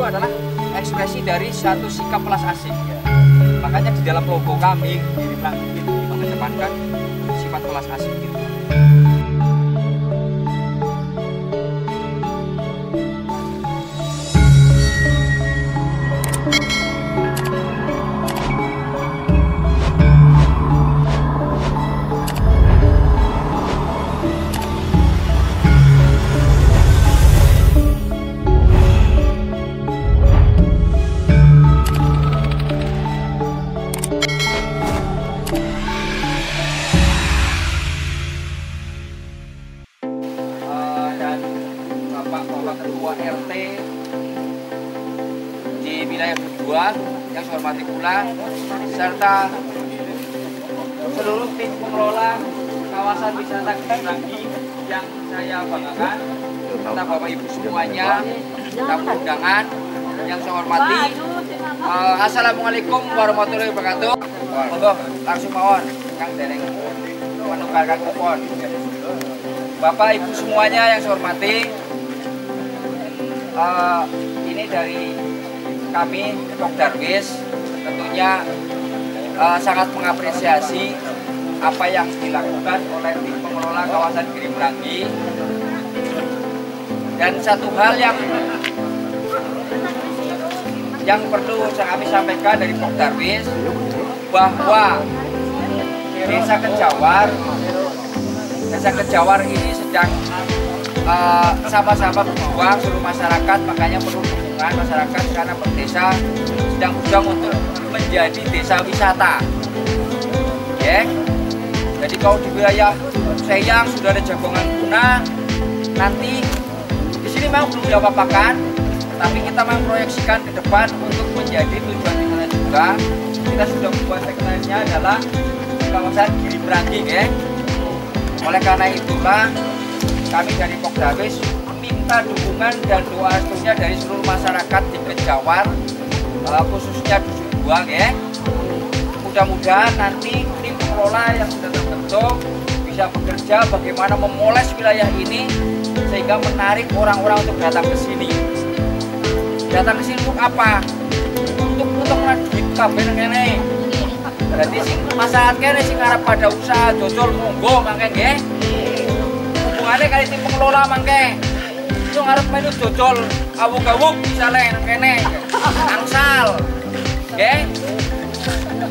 adalah ekspresi dari satu sikap welas asih. Ya. Makanya di dalam logo kami Giri Mrangi itu mengedepankan sifat welas asih gitu. Bapak Ketua RT di wilayah 2 yang saya hormati pula, serta seluruh tim pengelola kawasan wisata Giri Mrangi yang saya banggakan, serta Bapak Ibu semuanya, tamu undangan yang saya hormati. Assalamualaikum warahmatullahi wabarakatuh. Monggo langsung mawon Kang Dereng menukarkan kupon. Bapak Ibu semuanya yang saya hormati, ini dari kami Pokdarwis tentunya sangat mengapresiasi apa yang dilakukan oleh tim pengelola kawasan Giri Mrangi. Dan satu hal yang perlu kami sampaikan dari Pokdarwis, bahwa Desa Kejawar ini sedang sama-sama berjuang seluruh masyarakat, makanya perlu dukungan masyarakat karena desa sedang berjuang untuk menjadi desa wisata. Ya. Jadi kalau di wilayah Seyang sudah ada jagongan tuna, nanti di sini memang belum diapa-apakan, tapi kita memproyeksikan ke depan untuk menjadi tujuan kita juga. Kita sudah membuat tagline-nya adalah kawasan Giri Mrangi, ya. Oleh karena itulah kami dari Pokdarwis meminta dukungan dan doa restunya dari seluruh masyarakat di Kejawar, khususnya Dusun Buang, ya. Mudah-mudahan nanti tim pengelola yang sudah terbentuk bisa bekerja bagaimana memoles wilayah ini sehingga menarik orang-orang untuk datang ke sini. Datang ke sini untuk apa? Untuk duit kabeh kene. Berarti sing masyarakat kene sing arep pada usaha dodol monggo mangke nggih. Hubungannya kali tim pengelola mangke itu ngarep melu dodol awuk-awuk misalnya kene angsal nggih.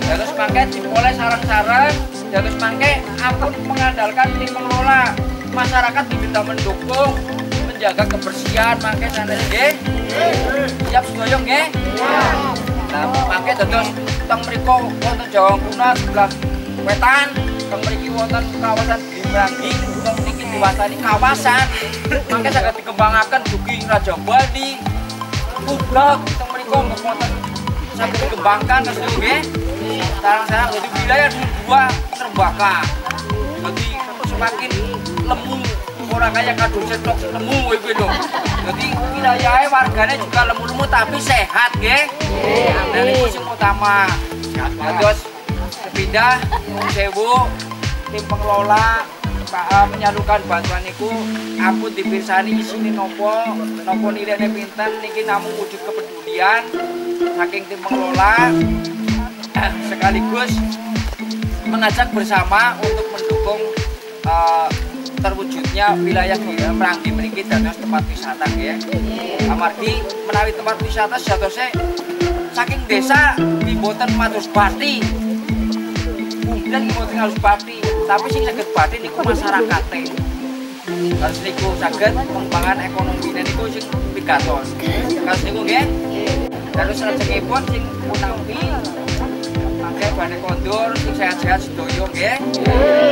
Terus mangke dimulai sarang-sarang, terus mangke ampun mengandalkan tim pengelola. Masyarakat diminta mendukung menjaga kebersihan mangke sanane nggih. Siap sedaya nggih? Nah, mangke dados teng mriku wonten Jawa Kuna sebelah wetan, teng mriki wonten kawasan Giri Mrangi, gunung niki diwastani kawasan. Mangke saged dikembangaken dugi Raja Bali. Uga teng mriku wonten saged dikembangkan terus nggih. Sarang-sarang jadi wilayah dua terbakar. Jadi semakin lemu, orang kayak kado cetok lemu iku lho. Jadi wilayahnya warganya juga lemu-lemu tapi sehat nggih. Dan itu sing utama. Terus pindah sewu tim pengelola menyalurkan bantuan niku ampun dipirsani isine napa nilainya pinten niki namung wujud kepedulian saking tim pengelola sekaligus mengajak bersama untuk mendukung terwujudnya wilayah Giri Mrangi mriki dados tempat wisata ya. Amargi menawi tempat wisata sejatosnya saking desa mboten mados bati. Kemudian mboten harus bati, tapi sing saged bati niku masyarakate. Terus niku saged pengembangan ekonomi niku sing pigatos. Terus niku nggih. Terus rejekipun sing punampi mangke badhe kondur sing sehat-sehat sedaya nggih.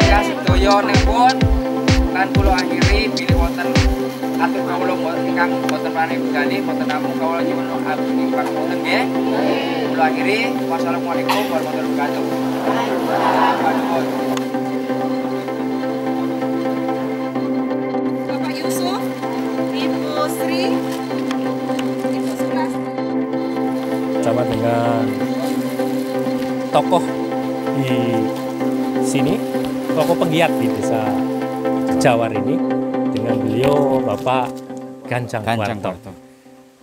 Ya sedaya nipun kan kula akhiri bilih wonten atur kawula ingkang boten paring budali boten namung kawula nyuwun abdi ingkang wonten nggih. Kula akhiri wassalamualaikum warahmatullahi wabarakatuh. Bapak Yusuf, Ibu Sri, Ibu Sulastri. Bersama dengan tokoh di sini, tokoh penggiat di desa Kejawar ini, dengan beliau Bapak Ganjang Warto.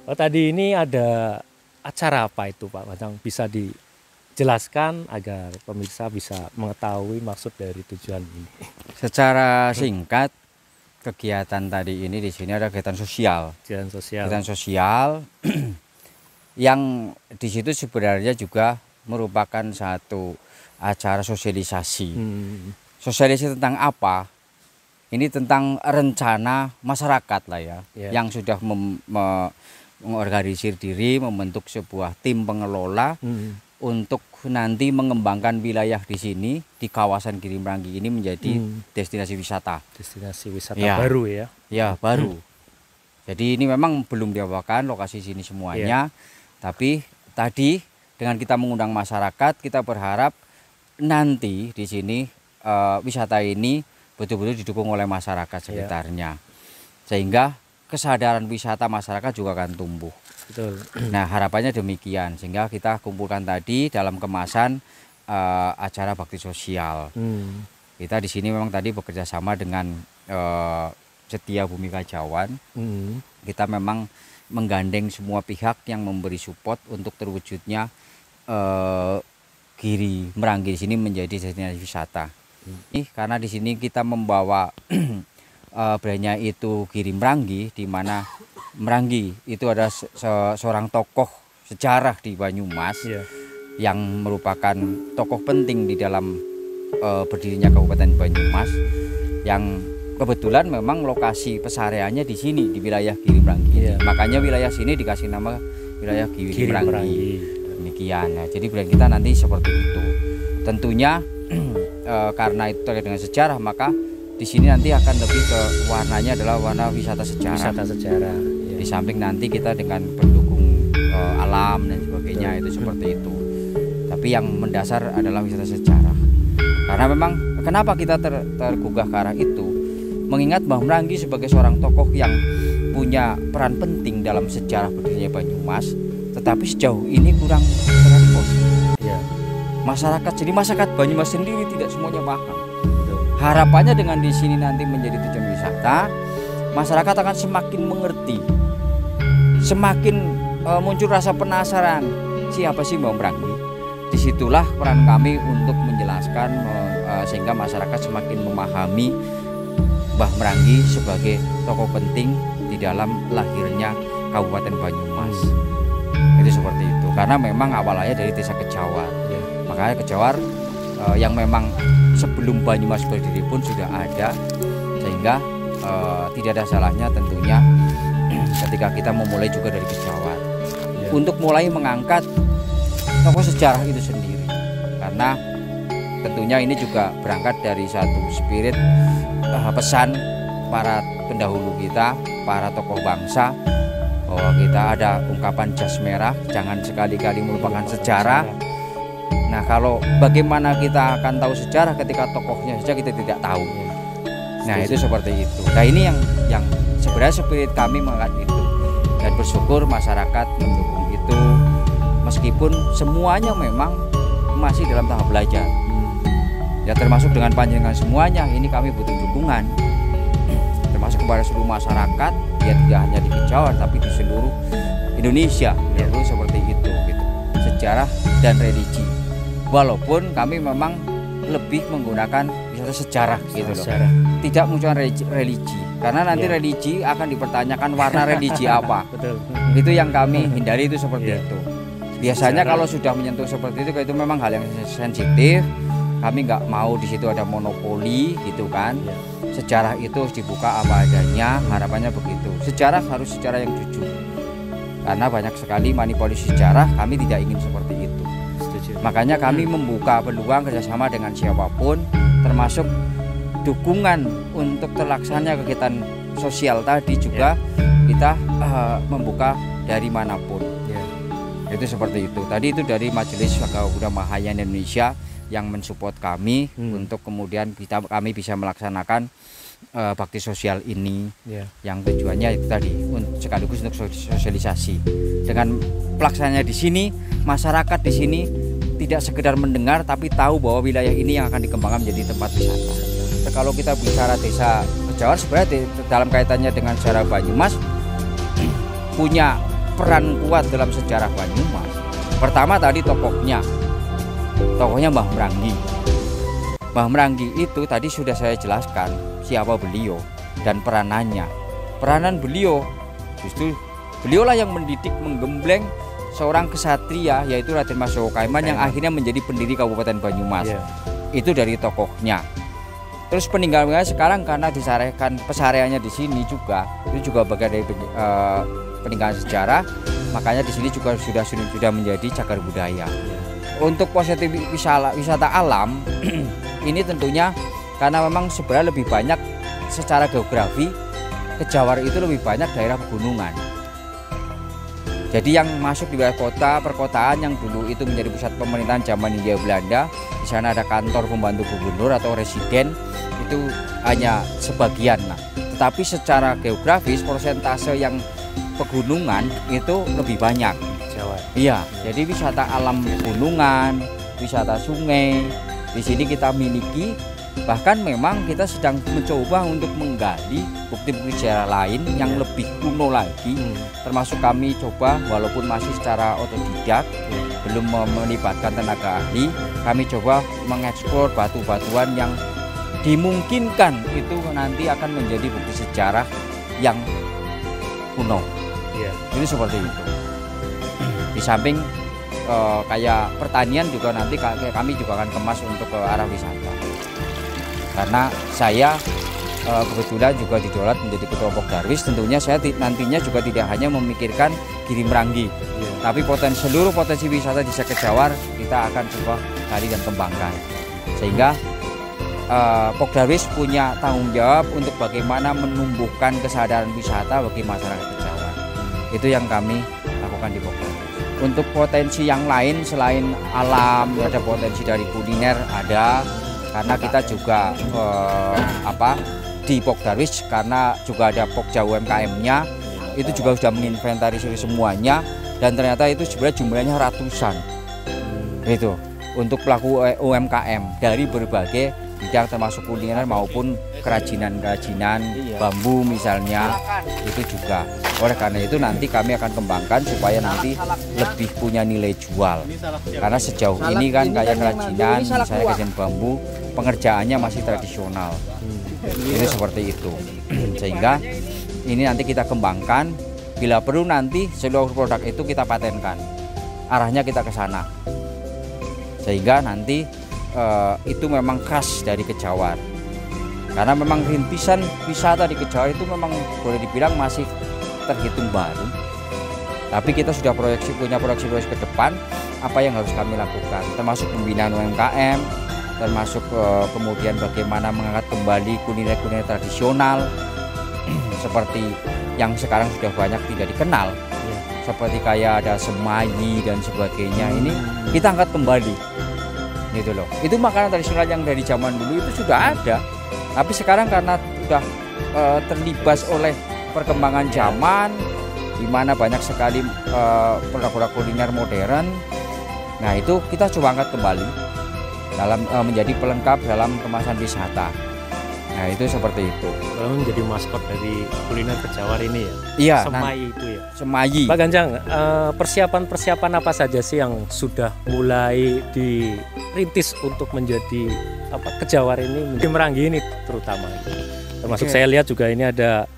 Oh, tadi ini ada acara apa itu Pak Bajang? Bisa dijelaskan agar pemirsa bisa mengetahui maksud dari tujuan ini. Secara singkat, kegiatan tadi ini di sini ada kegiatan sosial. Kegiatan sosial. Kegiatan sosial yang di situ sebenarnya juga merupakan satu acara sosialisasi. Sosialisasi tentang apa? Ini tentang rencana masyarakat lah ya, yang sudah mengorganisir diri, membentuk sebuah tim pengelola untuk nanti mengembangkan wilayah di sini, di kawasan Giri Merangi ini menjadi destinasi wisata. Destinasi wisata baru ya? Ya, baru. Jadi ini memang belum diapakan lokasi sini semuanya, tapi tadi dengan kita mengundang masyarakat, kita berharap nanti di sini wisata ini betul-betul didukung oleh masyarakat sekitarnya, sehingga kesadaran wisata masyarakat juga akan tumbuh. Betul. Nah, harapannya demikian, sehingga kita kumpulkan tadi dalam kemasan acara bakti sosial. Kita di sini memang tadi bekerja sama dengan Setia Bumi Kajauan. Kita memang menggandeng semua pihak yang memberi support untuk terwujudnya Giri Merangi di sini menjadi destinasi wisata. Karena di sini kita membawa brandnya itu Giri Merangi, di mana Merangi itu ada seorang tokoh sejarah di Banyumas yang merupakan tokoh penting di dalam berdirinya Kabupaten Banyumas, yang kebetulan memang lokasi pesareannya di sini di wilayah Giri Merangi. Makanya wilayah sini dikasih nama wilayah Giri Merangi. Demikian. Nah, jadi brand kita nanti seperti itu. Tentunya karena itu terkait dengan sejarah, maka di sini nanti akan lebih ke warnanya adalah warna wisata sejarah. Wisata sejarah. Di samping nanti kita dengan pendukung alam dan sebagainya, itu seperti itu. Tapi yang mendasar adalah wisata sejarah. Karena memang kenapa kita tergugah ke arah itu? Mengingat Mbah Merangi sebagai seorang tokoh yang punya peran penting dalam sejarah berdirinya Banyumas, tetapi sejauh ini kurang terekspos. Masyarakat, jadi masyarakat Banyumas sendiri tidak semuanya paham. Harapannya dengan di sini nanti menjadi tujuan wisata, masyarakat akan semakin mengerti, semakin muncul rasa penasaran, siapa sih Mbah Merangi. Disitulah peran kami untuk menjelaskan sehingga masyarakat semakin memahami Mbah Merangi sebagai tokoh penting di dalam lahirnya Kabupaten Banyumas. Itu seperti itu. Karena memang awalnya dari desa Kejawar. Makanya Kejawar yang memang sebelum Banyumas berdiri pun sudah ada, sehingga tidak ada salahnya tentunya ketika kita memulai juga dari Kejawar untuk mulai mengangkat tokoh sejarah itu sendiri. Karena tentunya ini juga berangkat dari satu spirit pesan para pendahulu kita, para tokoh bangsa, bahwa kita ada ungkapan jas merah, jangan sekali-kali melupakan sejarah. Nah, kalau bagaimana kita akan tahu sejarah ketika tokohnya saja kita tidak tahu. Nah, itu seperti itu. Nah, ini yang sebenarnya spirit kami mengangkat itu, dan bersyukur masyarakat mendukung itu, meskipun semuanya memang masih dalam tahap belajar. Ya, termasuk dengan panjenengan semuanya, ini kami butuh dukungan, termasuk kepada seluruh masyarakat, ya tidak hanya di Kejawar tapi di seluruh Indonesia. Itu seperti itu gitu. Sejarah dan religi. Walaupun kami memang lebih menggunakan wisata sejarah gitu loh. Tidak munculkan religi. Karena nanti religi akan dipertanyakan warna religi apa. Betul. Itu yang kami hindari, itu seperti itu. Biasanya kalau sudah menyentuh seperti itu memang hal yang sensitif. Kami nggak mau di situ ada monopoli gitu kan. Sejarah itu harus dibuka apa adanya, harapannya begitu. Sejarah harus sejarah yang jujur. Karena banyak sekali manipulasi sejarah, kami tidak ingin seperti itu. Makanya kami membuka peluang kerjasama dengan siapapun, termasuk dukungan untuk terlaksananya kegiatan sosial tadi juga kita membuka dari manapun. Itu seperti itu. Tadi itu dari Majelis Gauda Mahayana Indonesia yang mensupport kami untuk kemudian kami bisa melaksanakan bakti sosial ini, yang tujuannya itu tadi sekaligus untuk sosialisasi. Dengan pelaksananya di sini, masyarakat di sini tidak sekedar mendengar tapi tahu bahwa wilayah ini yang akan dikembangkan menjadi tempat wisata. Kalau kita bicara desa Kejawar, sebenarnya dalam kaitannya dengan sejarah Banyumas punya peran kuat dalam sejarah Banyumas. Pertama tadi tokohnya Mbah Mranggi. Mbah Mranggi itu tadi sudah saya jelaskan siapa beliau dan peranannya. Peranan beliau justru beliaulah yang mendidik, menggembleng seorang kesatria yaitu Raden Mas Jowo Kaiman yang akhirnya menjadi pendiri Kabupaten Banyumas. Itu dari tokohnya. Terus peninggalannya sekarang karena disarehkan pesareannya di sini juga, itu juga bagian dari peninggalan sejarah, makanya di sini juga sudah menjadi cagar budaya. Untuk positif wisata alam ini tentunya karena memang sebenarnya lebih banyak secara geografi Kejawar itu lebih banyak daerah pegunungan. Jadi yang masuk di wilayah kota, perkotaan yang dulu itu menjadi pusat pemerintahan zaman Hindia Belanda, di sana ada kantor pembantu gubernur atau residen, itu hanya sebagian. Nah, tetapi secara geografis persentase yang pegunungan itu lebih banyak. Jawa. Iya, jadi wisata alam pegunungan, wisata sungai, di sini kita miliki. Bahkan memang kita sedang mencoba untuk menggali bukti-bukti sejarah lain yang lebih kuno lagi. Termasuk kami coba walaupun masih secara otodidak, belum melibatkan tenaga ahli, kami coba mengeksplor batu-batuan yang dimungkinkan itu nanti akan menjadi bukti sejarah yang kuno. Itu seperti itu. Di samping kayak pertanian juga nanti kami juga akan kemas untuk ke arah wisata. Karena saya kebetulan juga didaulat menjadi ketua Pokdarwis, tentunya saya nantinya juga tidak hanya memikirkan Giri Mranggi, tapi seluruh potensi wisata di Kejawar kita akan coba cari dan kembangkan. Sehingga Pokdarwis punya tanggung jawab untuk bagaimana menumbuhkan kesadaran wisata bagi masyarakat Kejawar. Itu yang kami lakukan di Pokdarwis. Untuk potensi yang lain selain alam, ada potensi dari kuliner ada. Karena kita juga di Pokdarwis karena juga ada Pokja UMKM-nya itu juga sudah menginventarisir semuanya dan ternyata itu sebenarnya jumlahnya ratusan itu untuk pelaku UMKM dari berbagai bidang termasuk kuliner maupun kerajinan bambu misalnya itu juga. Oleh karena itu nanti kami akan kembangkan supaya nanti lebih punya nilai jual. Karena sejauh ini kan kayak kerajinan, misalnya kerajinan bambu, pengerjaannya masih tradisional. Itu seperti itu. Sehingga ini nanti kita kembangkan, bila perlu nanti seluruh produk itu kita patenkan. Arahnya kita ke sana. Sehingga nanti itu memang khas dari Kejawar. Karena memang rintisan wisata di Kejawar itu memang boleh dibilang masih terhitung baru. Tapi kita sudah punya proyeksi ke depan apa yang harus kami lakukan, termasuk pembinaan UMKM, termasuk kemudian bagaimana mengangkat kembali kuliner-kuliner tradisional seperti yang sekarang sudah banyak tidak dikenal, seperti kayak ada semayi dan sebagainya. Ini kita angkat kembali, gitu loh. Itu makanan tradisional yang dari zaman dulu itu sudah ada, tapi sekarang karena sudah terlibas oleh perkembangan zaman, di mana banyak sekali produk-produk kuliner modern. Nah itu kita coba angkat kembali dalam menjadi pelengkap dalam kemasan wisata. Nah itu seperti itu. Menjadi maskot dari kuliner Kejawar ini ya. Iya. Semayi itu ya. Semayi. Pak Ganjang, persiapan apa saja sih yang sudah mulai dirintis untuk menjadi Kejawar ini, menjadi Mranggi ini terutama. Termasuk saya lihat juga ini ada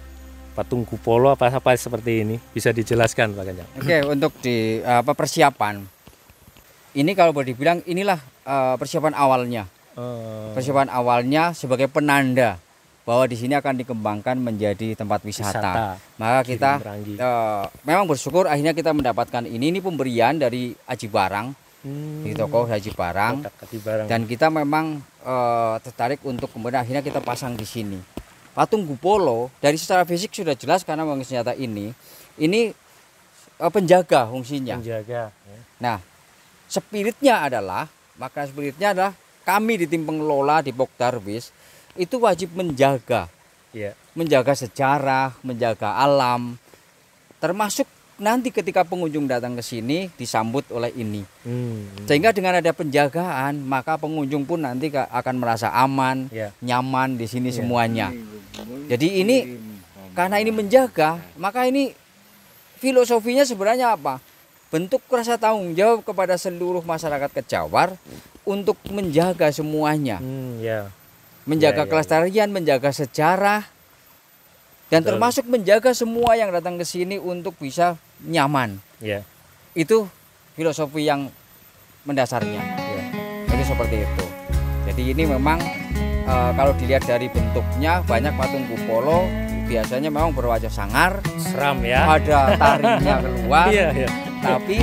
patung Kupolo apa seperti ini, bisa dijelaskan Pak Ganjang? Untuk di persiapan ini kalau boleh dibilang inilah persiapan awalnya. Persiapan awalnya sebagai penanda bahwa di sini akan dikembangkan menjadi tempat wisata. Maka kita memang bersyukur akhirnya kita mendapatkan ini pemberian dari Aji Barang, di toko Aji Barang. Dan kita memang tertarik untuk kemudian akhirnya kita pasang di sini. Patung Kupolo dari secara fisik sudah jelas karena memang senjata ini penjaga fungsinya. Nah, spiritnya adalah kami di tim pengelola di Pokdarwis itu wajib menjaga sejarah, menjaga alam, termasuk nanti ketika pengunjung datang ke sini disambut oleh ini. Sehingga dengan ada penjagaan maka pengunjung pun nanti akan merasa aman, nyaman di sini semuanya. Jadi ini karena ini menjaga, maka ini filosofinya sebenarnya apa? Bentuk rasa tanggung jawab kepada seluruh masyarakat Kejawar untuk menjaga semuanya. Ya. Menjaga Ya. kelestarian, menjaga sejarah, dan Betul. termasuk menjaga semua yang datang ke sini untuk bisa nyaman. Ya. Itu filosofi yang mendasarnya. Ya. Jadi seperti itu. Jadi ini memang kalau dilihat dari bentuknya, banyak patung Kupolo biasanya memang berwajah sangar, Seram ya. ada taringnya keluar. Iya, iya. Tapi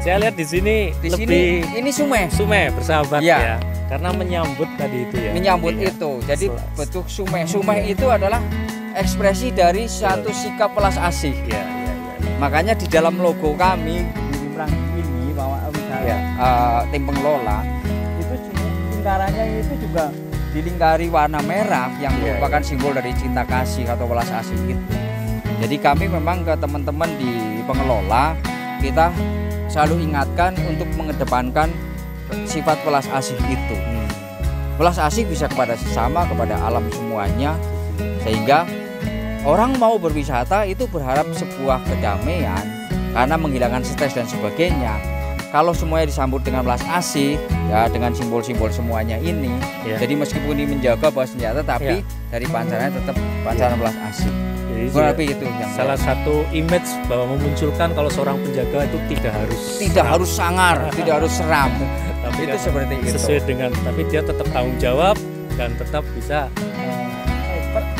Saya lihat di sini di lebih sini ini sume sume bersahabat Iya. ya. Karena menyambut tadi itu ya. menyambut Iya. itu. Jadi Selas. bentuk sume. Sume itu adalah ekspresi dari satu sikap welas asih. Iya, iya, iya. Makanya di dalam logo kami di Meranggi ini, Ya. tim pengelola itu lingkarannya itu juga dilingkari warna merah yang Ya, merupakan simbol dari cinta kasih atau welas asih itu. Jadi kami memang ke teman-teman di pengelola, kita selalu ingatkan untuk mengedepankan sifat welas asih itu. Welas asih bisa kepada sesama, kepada alam semuanya, sehingga orang mau berwisata itu berharap sebuah kedamaian karena menghilangkan stres dan sebagainya. Kalau semuanya disambut dengan welas asih, ya dengan simbol-simbol semuanya ini, Ya. jadi meskipun ini menjaga bawa senjata, tapi dari pancarannya tetap pancaran welas asih. Jadi Kurang lebih itu yang salah satu image bahwa memunculkan kalau seorang penjaga itu tidak harus sangar, tidak harus seram. tapi Itu seperti itu. sesuai dengan, tapi dia tetap tanggung jawab dan tetap bisa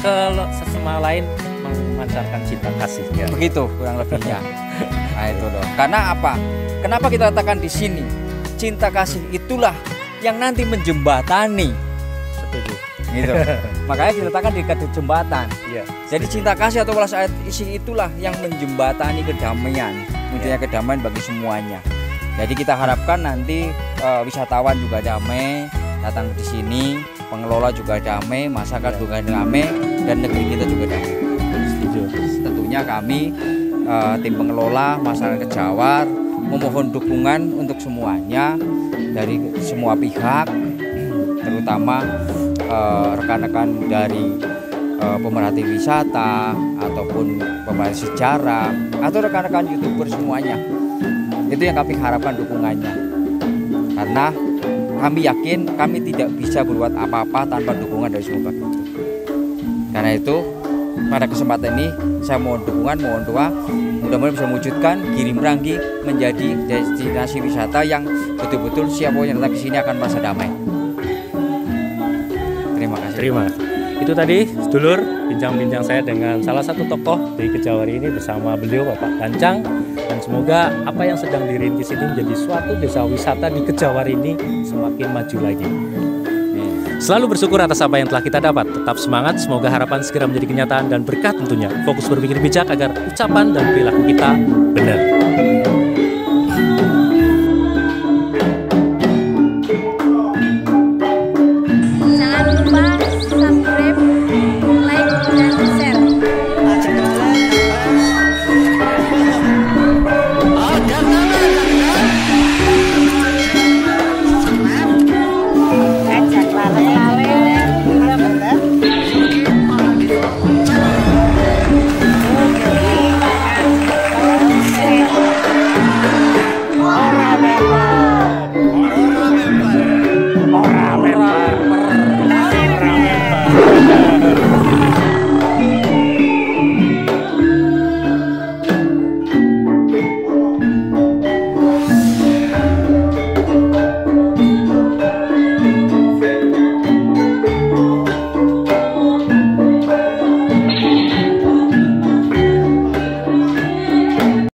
ke sesama lain memancarkan cinta kasihnya. Begitu kurang lebihnya. Nah itu loh. Karena apa? Kenapa kita katakan di sini cinta kasih itulah yang nanti menjembatani, Setuju. gitu. Makanya diletakkan di dekat jembatan. Iya. Jadi cinta kasih atau welas asih itulah yang menjembatani kedamaian, munculnya kedamaian bagi semuanya. Jadi kita harapkan nanti wisatawan juga damai datang di sini, pengelola juga damai, masyarakat juga damai, dan negeri kita juga damai. Setuju. Tentunya kami tim pengelola masyarakat Kejawar memohon dukungan untuk semuanya dari semua pihak, terutama rekan-rekan dari pemerhati wisata ataupun pemerhati sejarah atau rekan-rekan YouTuber semuanya. Itu yang kami harapkan dukungannya. Karena kami yakin kami tidak bisa berbuat apa-apa tanpa dukungan dari semua pihak. Karena itu pada kesempatan ini saya mohon dukungan, mohon doa, mudah-mudahan bisa mewujudkan Giri Meranggi menjadi destinasi wisata yang betul-betul siapapun yang datang ke sini akan merasa damai. Terima kasih. Terima. Itu tadi sedulur bincang-bincang saya dengan salah satu tokoh di Kejawar ini bersama beliau Bapak Gancang, dan semoga apa yang sedang dirintis ini menjadi suatu desa wisata di Kejawar ini semakin maju lagi. Selalu bersyukur atas apa yang telah kita dapat. Tetap semangat, semoga harapan segera menjadi kenyataan dan berkah tentunya. Fokus berpikir bijak agar ucapan dan perilaku kita benar.